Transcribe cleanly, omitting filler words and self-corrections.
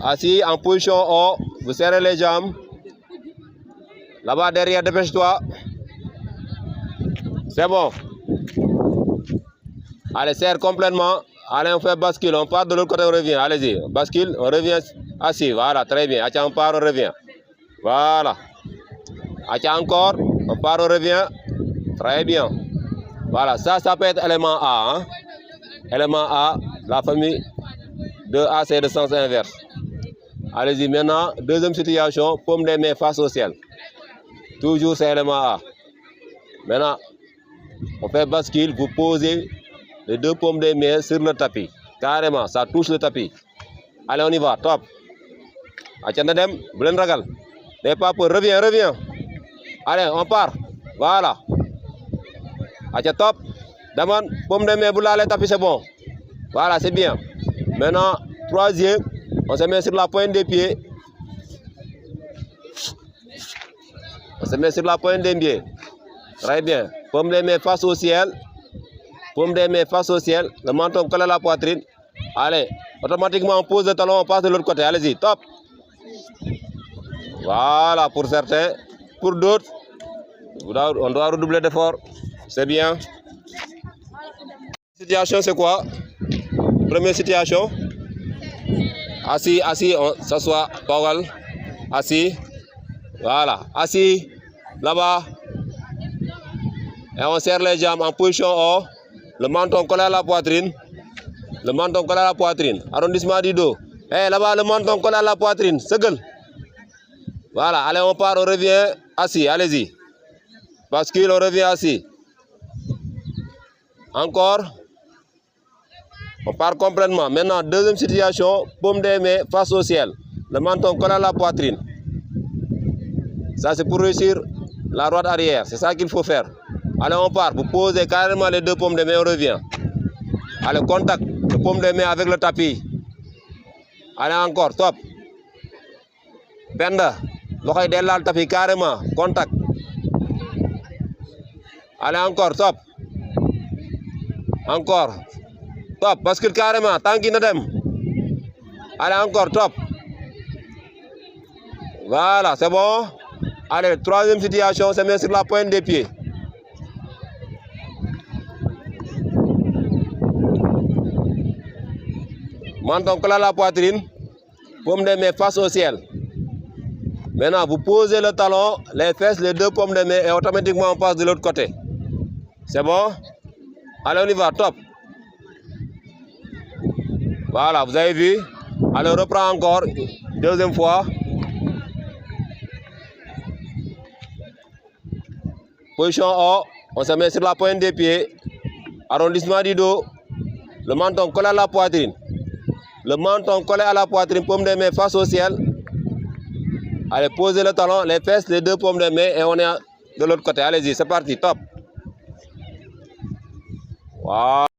Assis en position O, vous serrez les jambes. Là-bas derrière, dépêche-toi. C'est bon. Allez, serre complètement. Allez, on fait bascule. On part de l'autre côté, on revient. Allez-y. Bascule, on revient assis. Voilà, très bien. Atia, on part, on revient. Voilà. Atia, encore. On part, on revient. Très bien. Voilà, ça peut être élément A. Hein? Élément A, la famille de A, c'est de sens inverse. Allez-y, maintenant, deuxième situation, paume des mains face au ciel. Toujours c'est élément A. Maintenant, on fait bascule, vous posez les deux paumes des mains sur le tapis. Carrément, ça touche le tapis. Allez, on y va, top. Achandadem, Blen Ragal. N'ayez pas peur, reviens. Allez, on part. Voilà. Acha, top. Demande, paume des mains, vous l'allez tapis, c'est bon. Voilà, c'est bien. Maintenant, troisième, on se met sur la pointe des pieds. On se met sur la pointe des pieds. Très bien. Paume des mains face au ciel. Paume des mains face au ciel. Le menton colle à la poitrine. Allez, automatiquement on pose le talon, on passe de l'autre côté. Allez-y, top. Voilà, pour certains. Pour d'autres, on doit redoubler d'efforts. C'est bien. Situation, c'est quoi? Première situation. Assis, on s'assoit. Powell. Assis. Voilà. Assis. Là-bas. Et on serre les jambes en position O. Le menton collé à la poitrine. Le menton collé à la poitrine. Arrondissement du dos. Et là-bas, le menton collé à la poitrine. Seul. Voilà. Allez, on part, on revient assis. Allez-y. Bascule, on revient assis. Encore. On part complètement. Maintenant, deuxième situation. Paume des mains face au ciel. Le menton collé à la poitrine. Ça, c'est pour réussir la droite arrière. C'est ça qu'il faut faire. Allez, on part. Vous posez carrément les deux paumes de main, on revient. Allez, contact de paume de main avec le tapis. Allez, encore, top. Penda, l'oreille derrière le tapis, carrément. Contact. Allez, encore, top. Encore. Top, bascule carrément, tant qu'il ne t'aime. Allez, encore, top. Voilà, c'est bon. Allez, troisième situation, on se met sur la pointe des pieds. Menton collé à la poitrine, paume de main face au ciel. Maintenant, vous posez le talon, les fesses, les deux paumes de main et automatiquement on passe de l'autre côté. C'est bon? Allez, on y va, top. Voilà, vous avez vu? Allez, on reprend encore, deuxième fois. Position O, on se met sur la pointe des pieds. Arrondissement du dos, le menton collé à la poitrine. Le menton collé à la poitrine, paume de main face au ciel. Allez, posez le talon, les fesses, les deux paumes de main et on est de l'autre côté. Allez-y, c'est parti, top. Voilà.